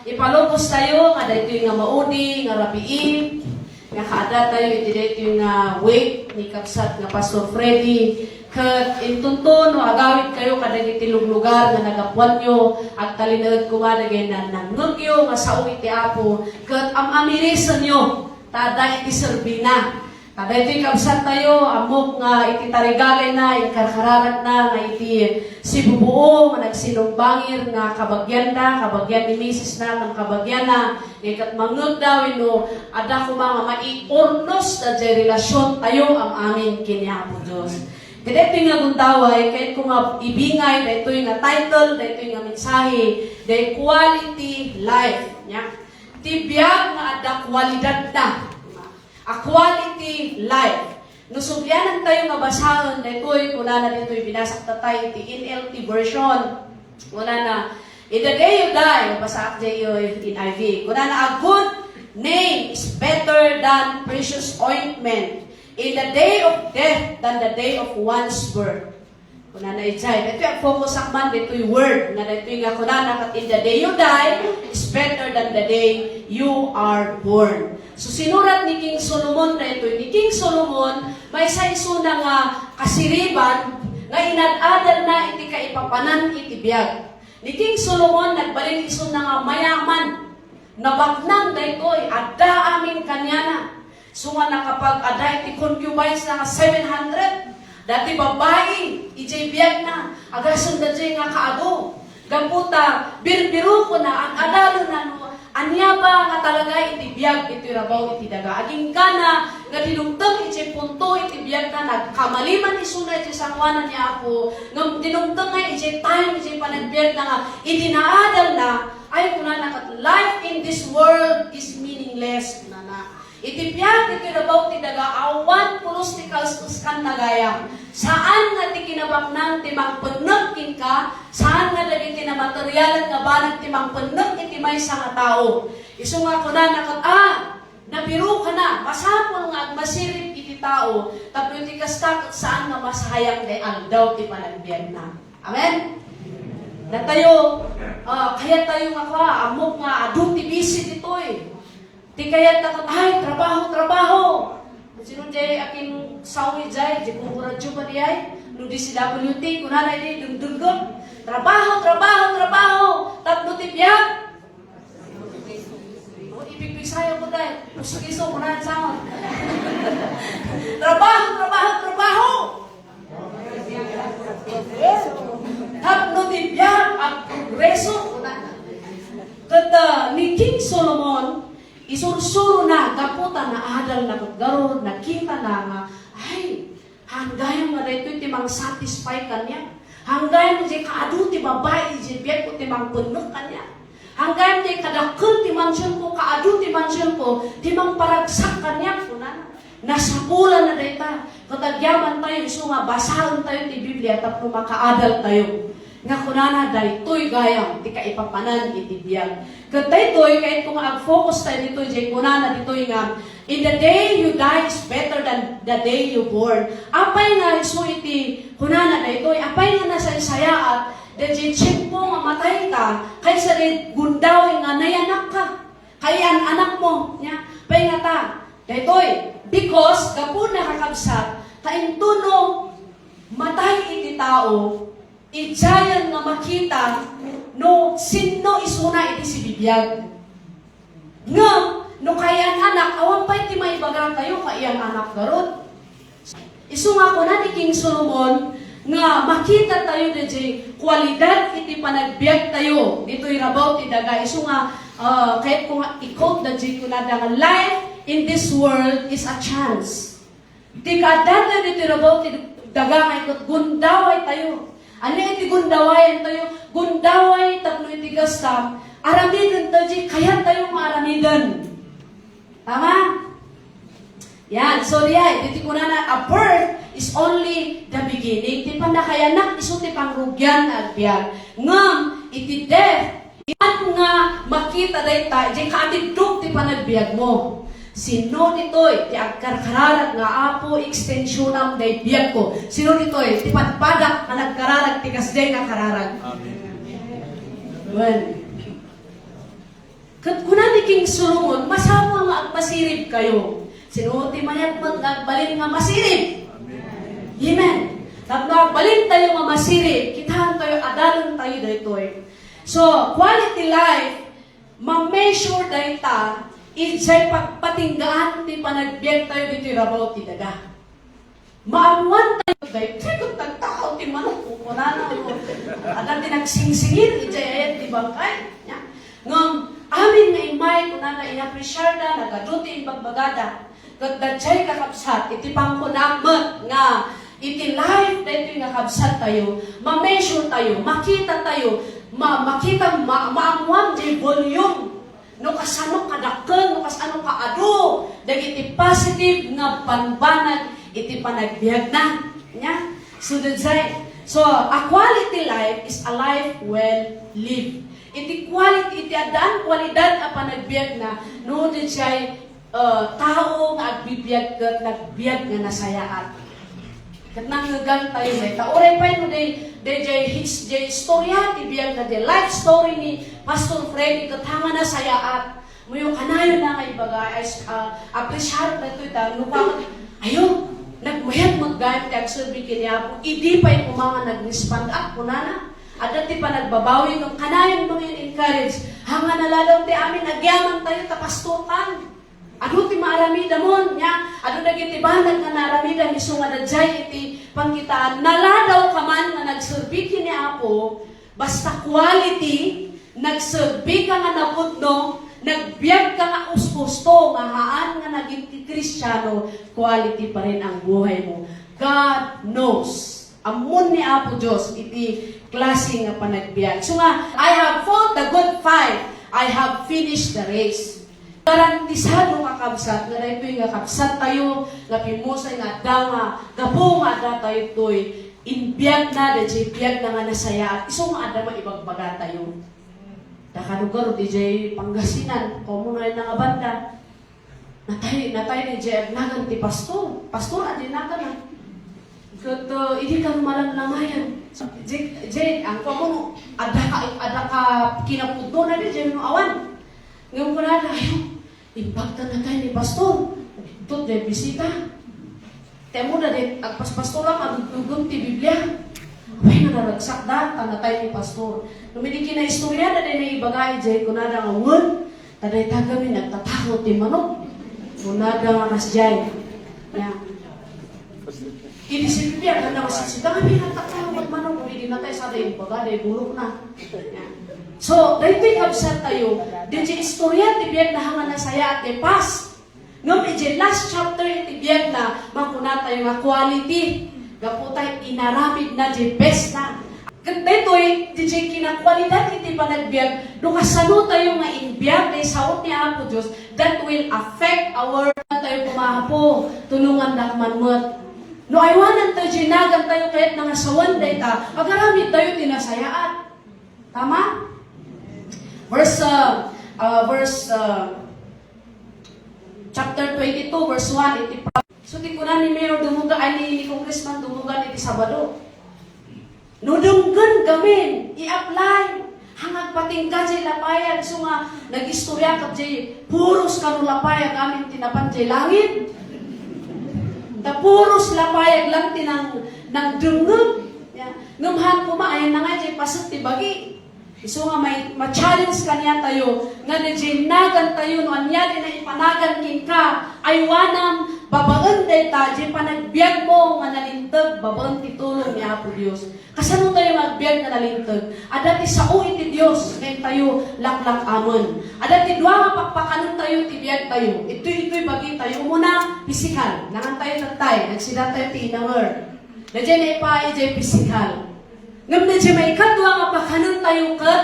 Ipalubos tayo, nga dito yung nga maudi, nga rabiin, nga kaada tayo, dito yung nga wake, ni Kapsat, nga Pastor Freddy, kat intunton, no, agawit kayo, kada itilong lugar, nga nagapuan nyo, at talinagad ko nga, nagay na nanggyo, nga sa uwi ti Apo, kat amirisan nyo, tada iti serbina. Tada ito'y Kapsat tayo, amok nga iti tarigagay na, ikarkararat na, nga iti sibubuo, nga nagsinumbangir, nga kabagyan ni Mrs. na, ng kabagyan na, ikat mangag daw, ino, ada ko mga maiornos na dyan relasyon tayo ang amin kiniapo Diyos. Kaya ito yung nga gundaway, kahit kung nga ibingay, na ito yung nga title, na ito yung nga mensahe, na quality life. Tibiyag nga ada kwalidad na. A quality life. Nusubyanan tayo nga basahan na ito'y, kuna na dito'y binasak na tayo, iti NLT version. Kuna na, in the day you die, basak dyan in IV. Kuna na, a good name is better than precious ointment. In the day of death than the day of one's birth. Kuna na ijay. Ito yung focus akman, dito'y word. Na dito'y nga kuna na, in the day you die, is better than the day you are born. So sinurat ni King Solomon na ito, ni King Solomon, may isa na nga kasiriban, nga inad-adal na iti kaipapanan iti biyag. Ni King Solomon, nagbalik iso na nga mayaman, nabaknang na ito, adda amin kanyana. So nga nakapag-ada iti concubines na nga 700, dati babae, ijay biyag na, agasun na jay nga kaado. Gamputa, birbiru ko na, ang adalo na, anya ba nga talaga iti biyag iti rabaw iti daga. Aging kana nga dinumtang iti punto iti biyag na nagkamaliman isuna iti sangwanan niya ako. Nga dinumtang nga iti time iti panagbiag na nga itinaadal na ay kuna na kat life in this world is meaningless na na. Iti biyag iti rabaw iti daga awan pulos ti kalstuskan nagayam. Saan nga ti kinabaknang ti magpenegkin ka, saan nga dagiti na materialan nga banag ti magpeneg iti maysa nga tao. Isu nga ko na nakat, nabiru ka na, masapol nga agmasirip iti tao, tapos iti kastakot saan nga masahayang day aldaw ti panagbiyan na. Amen? Na tayo, kaya tayo nga amok nga adult ti busy dito eh. Ti kaya nakat, ay, trabaho. Sino jay akin sawi jay, di kong radyo pa diyay, nung DCWT, kunanay di, dundundun, trabaho, tatlo tipyag. Ibig sayo ko dahil, pusukiso, kunanay sangon. Trabaho. Tatlo tipyag, ang progreso. Kata ni King Solomon, isursuro na, kaputa na adal na kagaro, nakita na nga, ay, hanggayon nga dito timang satisfy kanya. Hanggayon nga kaadu ti babae, biyat ko timang punok kanya. Hanggayon nga kadakul ti mansyon ko, kaadu ti mansyon ko, timang paragsak kanya. Nasapulan na dito. Katagyaman tayo, iso nga, basahan tayo ti Biblia, tapos makaadal tayo. Nga kunana daytoy gayam ti kaipapanan iti biyag. Ket daytoy kahit kung ag-focus tayo dito jay kunana ditoy nga in the day you die is better than the day you born. Apay nga isu iti kunana daytoy apay nga nasa isayaat dayjay tiyempo nga matay ka kaysa di gundaw nga nayanak ka. Kay an anak mo nya pay nga ta daytoy because kapun nakakabsat kaintuno matay iti tao. Ijayan nga makita no sino isuna iti si bibiyag. Nga, no kayan anak, awan pa iti maibagang tayo kayan anak garot. Isu nga ko na ni King Solomon nga makita tayo di kwalidad iti panagbiag tayo. Dito'y rabaw ti daga. Isu nga, kahit kung i-quote na di ko na daga, life in this world is a chance. Di ka dati dito rabaw ti daga nga ikot, gundaway tayo. Ano iti gundawayan tayo? Gundaway, tatlo iti gastam. Aramidan tayo, kaya tayo maaramidan. Tama? Yan. So, diti ko na a birth is only the beginning. Di pa nakayanak, iso ti pangrugyan na agbyag. Ngam, iti death, yan nga makita dahi tayo, di kaatidok ti panagbiag mo. Sino dito'y ti agkarkararat nga apo extensionam day biyag ko. Sino dito'y ti padpadak nga nagkararag ti kasday nga kararag. Amen. Well, Kat kunani king sulungon, masama nga agmasirib kayo. Sinuti mayat mat agbalin nga masirib. Amen. Nagbalin tayo nga masirib, kitahan tayo, adalan tayo dito eh. So, quality life, ma-measure dahil ta, isa'y pagpatinggaan, ti panagbiyak tayo dito yung rabaw ti daga. Maamuan tayo dahil, kung tagtakaw ti manok, kukunan mo. Alam ti nagsingsingir, isa'y ayat ti bangkay. Ngam, amin nga imay, kunan na inapresyar na, nagaduti yung bagbagada. Kagdadsay kakapsat, iti pangkunamat nga, iti life dito yung kakapsat tayo, ma-measure tayo, makita tayo, makita, maamuan di volume, no kasano kadakkel, no kasano kaado, dagiti positive nga panbanag, iti panagbiag na. Nya? So, a quality life is a life well lived. Iti quality, iti adaan kwalidad a panagbiag na, no di siya'y tao nga agbibiyag kat nagbiag nga nasayaat. Kat nanggagan tayo na. Tauray pa yun, his istorya, tibiyag na life story ni Pastor Freddy, katanga na sayaat. Muyo kanayon na nga ibagay, apresyar na ito, ayo, nagmayat mag-gayat kag sabi kiniya po, hindi pa yung mga nag-respond up po na. At dati pa nagbabawi ng kanayon mga encourage, hanga nalalaw ti amin, nagyaman tayo tapastutan. Ano ti maaramida mo niya? Ano nagitibanag nga naramida ni sunga dadyay iti pangkitaan. Naladaw ka man na nagserbi kini Apo, basta quality, nagserbi ka nga napudno, nagbiag ka nga uspusto, nga haan nga naging Kristyano, quality pa rin ang buhay mo. God knows. Amun ni Apo Diyos, iti klase nga panagbiag. So nga, I have fought the good fight. I have finished the race. Garantisado nga kabsat, nga dahil ito'y nga kabsat tayo, nga pimusay nga danga, gapo nga da tayo ito'y inbiyag na, dahil biyag na nga nasaya, iso nga ada maibagbaga tayo. Dakalugar, DJ Pangasinan, komunay na nga banda, natay ni DJ Agnagan ti Pastor, Pastor, adi nagan na. Kat, hindi ka malang langayan. DJ, ang komuno, ada ka kinapudno na DJ mo awan. Ngayon ko na, ayaw, impacta na tayo ni Pastor. Ito, de bisita. Temo na, agpas-pastor lang, agugugong ti Biblia. Ay, naragsak da, na tayo ni Pastor. Numidiki na istorya na din na ibagay, jay, kunada nga wun, taday tagamin, nagtatakot ti manok. Kunada nga nasjay. Yan. Hindi si Biblia, ganda masisita, kami nagtatakot manok, hindi na tayo sa dahin, baga, dahi bulok na. Yan. So, dahil kabsat tayo, di istorya, tibiyag na hanga na saya at pas. Ngam, di last chapter, tibiyag na, makuna tayo nga quality. Gapo tayo, inaramid na, di best na. Ganda ito di kinakwalidad, iti panagbiag, kasano tayo nga inbiag, di saot ni Apo Diyos, that will affect our, tayo pumahapo, tulungan nakmanmot. No, aywanan tayo, ginagan tayo, kahit nangasawan tayo ta, agaramid tayo, tinasayaat. Tama? Chapter 22, verse 1, iti pa. So, di ko na ni Mayor dumuga, ay ni Congressman dumugan iti Sabado. No, dunggan gamin, i-apply. Hangag patingka jay lapayag, so nga, nag-istorya ka jay, puros ka no lapayag, amin tinapan jay langit. Da puros lapayag lang tinang dunggan. Ngumhan ko maayon na nga jay, pasat ti bagi. So nga may ma-challenge kaniya tayo, nga na-jinagan tayo, no anyari na ipanagan kinka, aywanam, babaan day ta, di panagbiag mo, nga nalintag, babaan titulong ni Apo Diyos. Kasano tayo magbiag nga nalintag? Adati sa iti Diyos, ngayon tayo laklak amon. Adati dua nga pakpakanon tayo, tibiyag tayo. Ito'y bagi tayo. Muna, physical. Nangan tayo nagtay, nagsida tayo tinanger. Nadyan na ipaay, dyan physical. Ngam na dyan may katwa nga pakanon tayo kat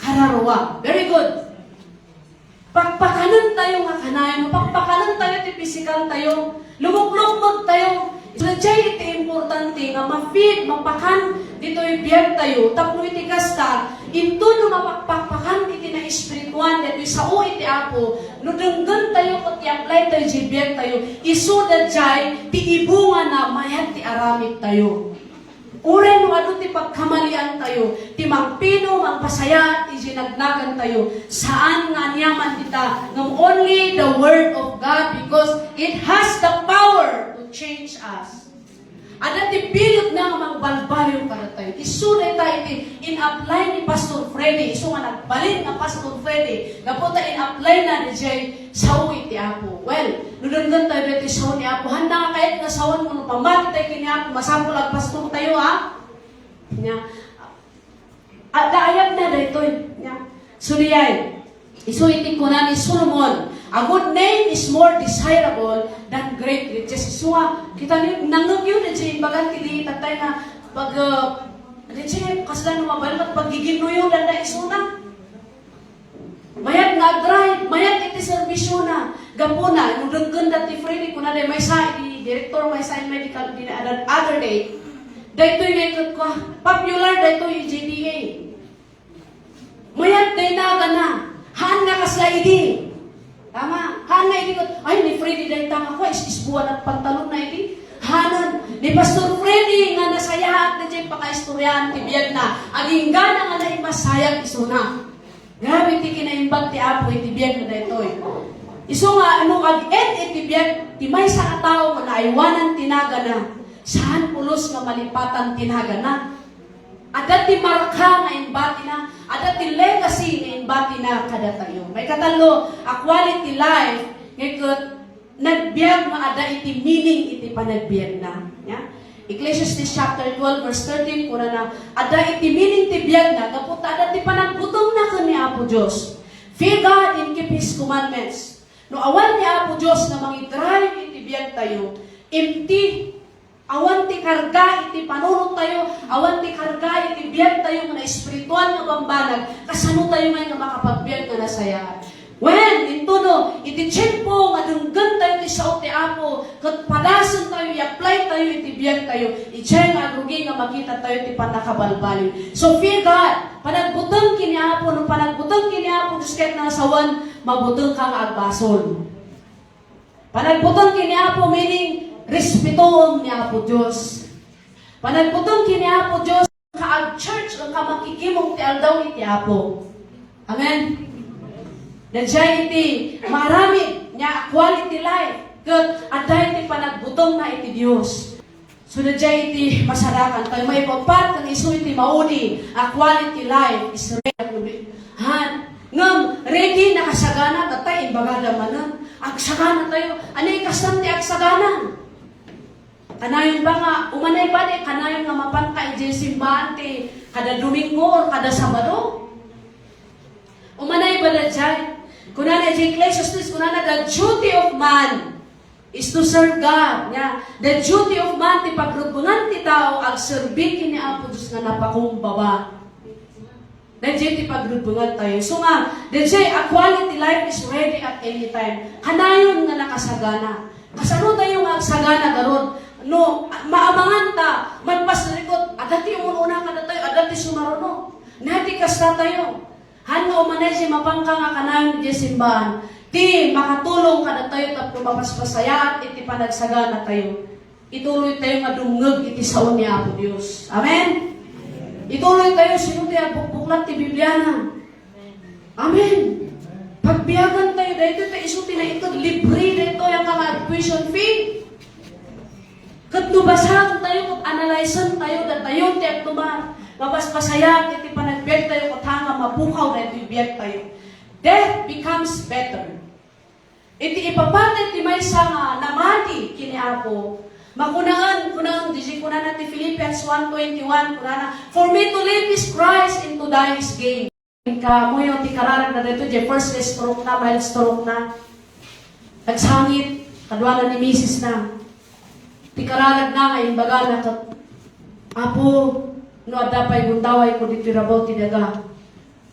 kararwa. Very good. Pakpakanon tayo nga kanayon. Pakpakanon tayo, ti physical tayo. Lumok-lumok tayo. So, dyan iti importante nga ma-feed, mapakan, dito ibiyag tayo. Tapno iti kasta, ito no mapakpakan iti na espirituan, dito sa o iti Apo, no denggan tayo kat i-apply tayo, ibiyag tayo. Iso da dyan, ti ibunga na mayat ti aramid tayo. Uray no ano ti pagkamalian tayo, ti mangpino, mangpasaya, ti ginagnagan tayo. Saan nga niyaman kita? Ngam only the Word of God because it has the power to change us. Ada ti bilog na magbalbaliw para tayo. Isunay tayo ti in-apply ni Pastor Freddy. Isu nga nagbalin nga Pastor Freddy. Gaputa in-apply na ni Jay sawi ti Apo. Well, nunungan tayo dito sawi ni Apo. Handa nga kahit nga sawan mo, pamati tayo kini Apo, masapol ang Pastor tayo ha. Nya. Daayag na dito. Nya. Suliyay. Isu iti ko na ni Solomon. A good name is more desirable than great riches. So, kita niyo, nangyayon na siya, bagan kili, tatay na, pag, siya, kasala na mabalik, paggiginuyo na na isuna. Mayat nga drive, mayat iti servisyo na. Gapo na, nung ganda ti Freddy, kung na may sa, director, may sa medical, di na other day, dahito yung naikot ko, popular dahito yung JDA. Mayat day na, haan nga kaslaidi. Tama. Haan nga ikot, ay, ni Freddy dahil tama ko, isbuwan at pantalon na iti. Hanan, ni Pastor Freddy nga nasayahat na dyan paka-istoryahan, tibiyag na. Aging gana nga na imasayag iso na. Grabe ti kinaimbag ti Apo, itibiyag na dahito eh. Iso nga, ano, ag-et itibiyag, ti may sa katao nga naaywanan tinaga na. Saan pulos nga malipatan tinaga na. Ada ti marka nga imbati na, ada ti legacy nga imbati na kada tayo. May katalo, a quality life, ngayon, nagbiag nga ada iti meaning iti panagbiag na. Ya? Ecclesiastes chapter 12 verse 13, kuna na, ada iti meaning ti biag na, kapot ada ti panagbutong na kani Apo Diyos. Fear God and keep His commandments. No awan ni Apo Diyos na mangidray iti biag tayo, empty, awan ti karga iti panunod tayo, awan ti karga iti biyag tayo nga na espiritual nga bambanag, kasano tayo ngayon na makapagbiag nga nasayaan. When, ito no, iti check po, nga dunggan tayo ti sao ti Apo, kat padasan tayo, i-apply tayo, iti biyag tayo, i-check nga rugi nga makita tayo ti panakabalbaliw. So fear God, panagbutang kini Apo, no panagbutang kini Apo, Diyos kahit nasawan, mabutang kang agbasol. Panagbutang kini Apo, meaning, respetuon ni Apo Diyos. Panagbutong kini Apo Diyos, ka-church, ang kamakikimong ti aldaw iti Apo. Amen? Nandiyan iti marami niya quality life. Kat aday iti panagbutong na iti Diyos. So nandiyan iti masarakan. Tayo may papat ng iso iti mauni. A quality life is ready. Han, ngam, ready na kasagana, tatay, imbagada manan. Agsagana tayo. Anay kasam ti agsagana? Kanayon ba nga, umanay ba di, kanayon nga mapantay dyan simbahan ti kada Domingo or kada Sabado? Umanay ba na dyan? Kunana dyan, Ecclesiastes, kunana, the duty of man is to serve God. Yeah. The duty of man, ti pagrubungan ti tao, ag serbikin ni Apo Diyos nga napakumbaba. Nandiyan ti pagrubungan tayo. So nga, nandiyan, a quality life is ready at any time. Kanayon nga nakasagana. Kasano tayo nga agsagana garon? No, maamangan ta, magpas na likod, agati yung una ka na tayo, agati sumaruno. Nati kasta tayo. Han nga umanay si mapangka nga kanayon di simbahan. Ti, makatulong ka na tayo, tapos mapaspasayaan, iti panagsagana tayo. Ituloy tayo nga dungag, iti saon ni Apo Diyos. Amen? Ituloy tayo, sino tayo, bukbuklat ti Bibliana. Amen? Pagbiyagan tayo, dahito tayo isuti na ito, libre dahito yung kama tuition fee. Kat nubasan tayo, kat analysan tayo, dat tayo, tiyak tuman, mapaspasaya, iti panagbiag tayo, kat hanga mabukaw na iti biyag tayo. Death becomes better. Iti ipapatit ti may nga namati kini Apo. Makunaan, disi kunan natin Philippians 1:21, kunana, for me to live is Christ and to die is gain. Kamuyo ti kararag na dito, di first stroke na, mild stroke na. Nagsangit, kadwanan ni Mrs. na. Ti kararag na ngayon baga na Apo, no adapay gundaway ko dito rabaw ti daga.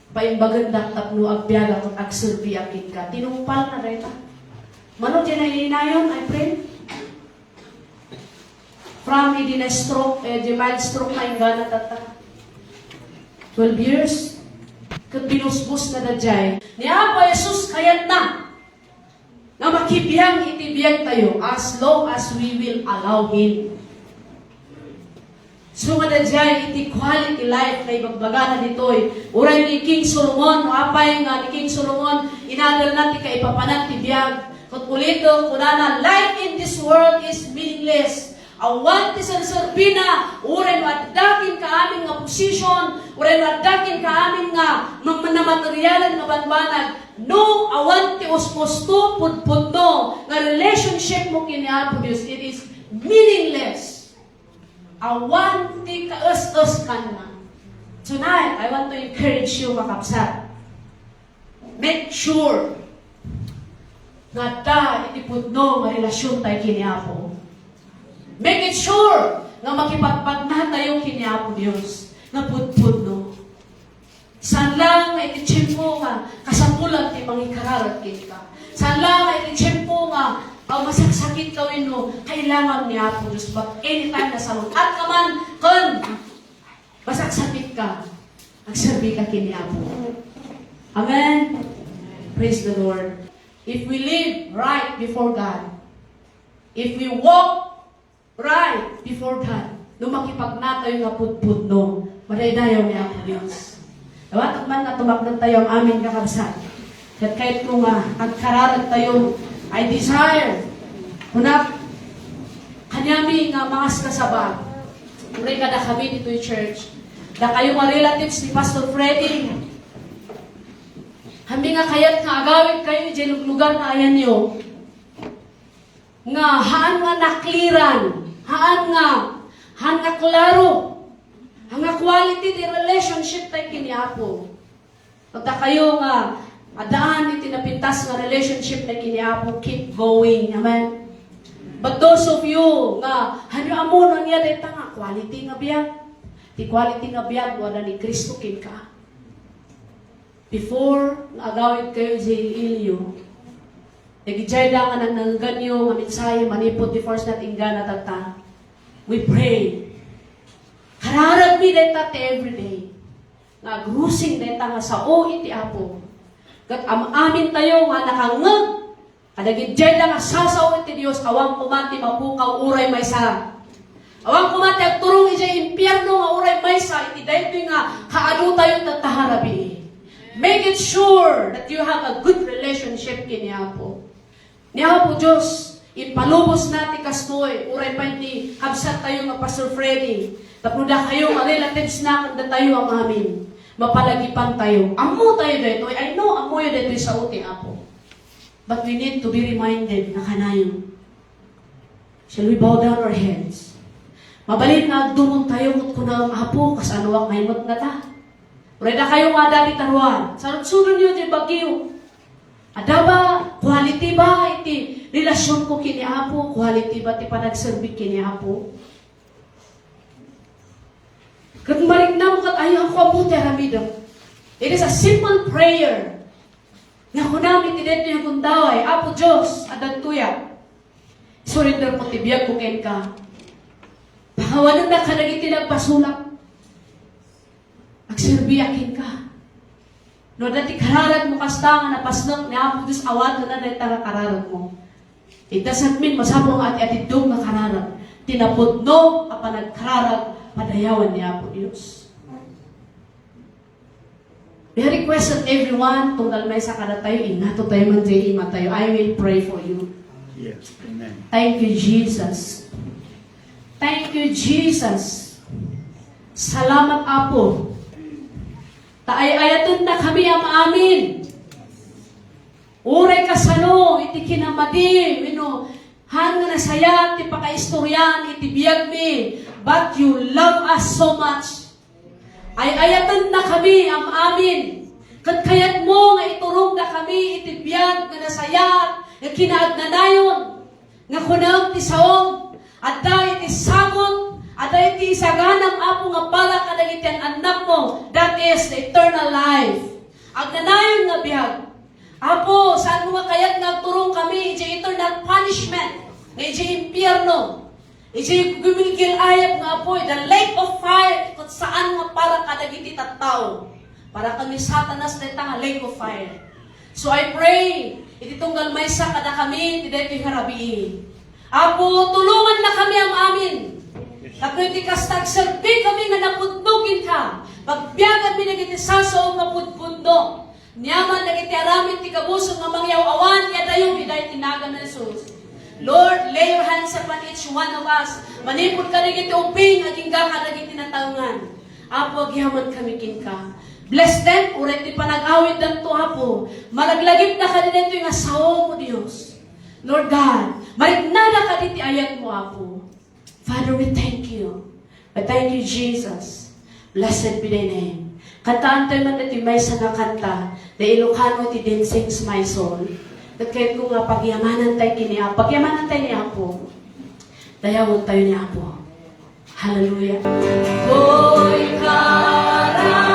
Paimbagan daktap no agbiaga kung agsurbi akit ka. Tinumpal na reta. Manong dyan ay inayon, I pray. From idi na stroke, di mild stroke na yung gana tata. 12 years. Kat binusbus na dadyay. Ni Apo Jesus kayat na. Na makibiyang itibiyag tayo as long as we will allow Him. So nga na dyan, iti quality life na ibagbaga na ditoy. Uray ni King Solomon, apay nga ni King Solomon, inadal natin ka ipapanan ti biyag. Kung ulito, kunana, life in this world is meaningless. Awan ti sarsarbina, uray maddakin ka amin nga posisyon, uray maddakin ka amin nga materialan nga banbanag. No, awan ti usposto, pudpundo, nga relationship mo kini Apo Dios, it is meaningless. Awan ti kaus-us ka na. Tonight, I want to encourage you, makapsat. Make sure nga ta itipudno nga relasyon tayo kini Apo. Make it sure nga makipagpagna tayo kini Apo Dios nga pudpudno. San lang nga ititsimpo nga kasapulan ti mangikararat kini ka. San lang nga ititsimpo nga masaksakit kawin no, kailangan ni Apo Diyos. But anytime na salon, at naman, kung masaksakit ka, magserbi ka kini Apo. Amen? Praise the Lord. If we live right before God, if we walk right before God, no makipagna tayo nga pudpud no, madaydayaw ni Apo Diyos. Dawatak man na tumakdan tayo ang amin kakabsat. At kahit kung ang kararat tayo, I desire kunak kanyami nga mga kasabag. Muli kada kami dito yung church. Da kayo mga relatives ni Pastor Freddy. Kami nga kayat nga agawin kayo dyan lugar na ayan nyo. Nga haan nga nakliran. Haan nga klaro. Haan nga quality di relationship tayo kiniapo. Pagka kayo nga adaan iti napintas nga relationship na kiniapo, keep going. Amen? But those of you nga, hanyo amo nang yan, nga, quality nga biyag. Ti quality nga biyag, wala ni Kristo kin ka. Before, agawid kayo sa ilyo, nagijay da nga nang ganyo, nga mensahe, manipot, di first natin gana tata. We pray. Kararag mi deta te everyday. Nga grusing deta nga sa o iti Apo. Kat amin tayo nga nakangag. Kadagidjay lang nga sasaw iti Diyos, awang kumati mapukaw uray maysa. Awang kumati agturong iti impyerno nga uray maysa, iti dahito nga kaado tayo tataharabi. Make it sure that you have a good relationship kini Apo. Ni Apo Diyos, ipalubos natin kastoy, uray pa ni habsat tayo nga Pastor Freddy. Tapuda kayo, nga relatives na kanda tayo ang amin. Mapalagipan tayo. Amo tayo dito. I know amo yun dito sa uti, Apo. But we need to be reminded na kanayon. Shall we bow down our heads? Mabalin na dumon tayo kung na ang Apo, kasano ang mahimot na ta. Reda kayo nga dali taruan. Sarot-sunod nyo di bagyo. Ada ba? Quality ba? Iti relasyon ko kini Apo? Quality ba? Ti panagserbi kini Apo? Kung balik na mo kat ayaw ako abuti haramidam. It is a simple prayer. Nga kunamit tinito yung kundaway. Apo Diyos, adan tuya. Surrender mo tibiyag ko ken ka. Pangawanan na ka naging tinagpasulak. Agserbiyakin ka. No, dati kararat mo kastangan na pasnok ni Apo Diyos, awat na dahil tanga kararat mo. It doesn't mean masabong ati-atidong na kararat. Tinapudno ka pa nagkararat, padayawan ni Apo Diyos. We request that everyone, tunggal may sa kada tayo, inato tayo man dyan, ima tayo. I will pray for you. Yes, amen. Thank you, Jesus. Thank you, Jesus. Salamat, Apo. Taay-ayatun na kami ang amin. Uray kasano, iti kinamadi, han nga nasaya, iti pakaistoryan, iti biyag mi, but you love us so much. Ay-ayatan na kami ang amin. Kayat mo nga iturong na kami, iti biyag nga nasayat, nga kinaagdanayon, nga kunang ti saong, at da iti sagot, at da iti isaganang Apo nga para kadagiti ang anak mo, that is the eternal life. Agdanayon nga biyag. Apo, saan mo nga kayat nga turong kami, iti eternal punishment, nga iti impyerno, iti gumigil ayap nga po, the lake of fire, kung saan nga para kadagiti tattao. Para kami satanas na nga lake of fire. So I pray, iti tunggal may sa kada kami, iti dito harabiin. Apo, tulungan na kami ang amin. Ako'y ti kastag serbi kami nga naputnugin ka. Pagbiyagan mi nagiti saso nga putpundo. Niyaman nagiti aramid ti kabusong nga mangyaw-awan ya tayo biday tinagan na Jesus. Lord, lay your hands upon each one of us. Manipod ka nagiti uping aging ka nagiti natangan. Apo, agyaman kami kinka. Bless them, uret ti panag-awid dan to, Apo. Malaglagip na ka din ito yung asawa mo, Diyos. Lord God, marignana ka diti ayat mo, Apo. Father, we thank you. I thank you, Jesus. Blessed be thy name. Kantaan tayo man iti may sa nakanta, na Ilocano ti din sings my soul. At kahit ko nga pagyamanan tayo kini Apo, pagyamanan tayo ni Apo. Dayawon tayo ni Apo. Hallelujah. Ko'y kararwa,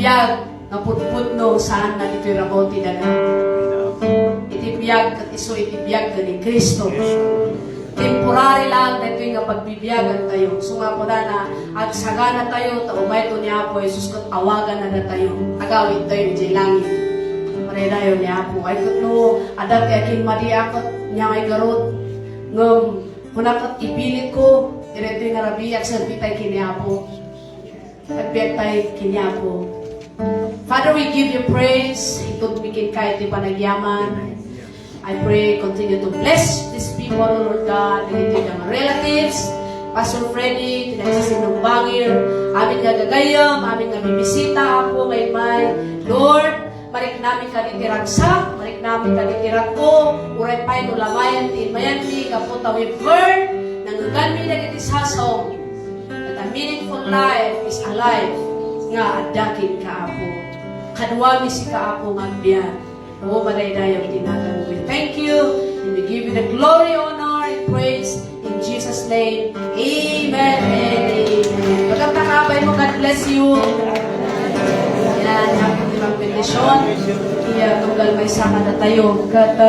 biyag nga putputno saan na dito'y raboti na na. Iti biyag kat iso iti biyag ni Kristo. Temporary lang na ito'y nga pagbibiyagan tayo. So nga po na agsagana tayo, taumay to ni Apo Jesus kat awagan na tayo. Agawin tayo ni langit. Maredayo ni Apo. Ay kat no, adat kaya kin Maria kat niya may garot. Ngam, kunakat ipilit ko, ito'y nga rabiyak sa bitay kin ni Apo. Nagbiyak tayo kin ni Apo. Father, we give you praise. Itong bikin kahit di panagyaman. I pray, continue to bless these people, Lord God. Dito yung mga relatives, Pastor Freddy, tinagsasinong bangir, amin nga gagayam, amin nga bibisita, Apo, may. Lord, marik namin ka ditiragsak, marik namin ka ditirako, uray pa'y no lamayan, mayan di, kaputa we've heard, nangugan mi na sasaw, that a meaningful life is a life nga adakin ka, Apo. Kadwa mi si ka, Apo, ngagbiyan. Oo, maday-dayang tinagan. We thank you And we give you the glory, honor, and praise in Jesus' name. Amen and amen. Pagkatakabay mo, God bless you. Yan, ang ibang bendisyon. Iya, tunggal may sama na tayo. Kat,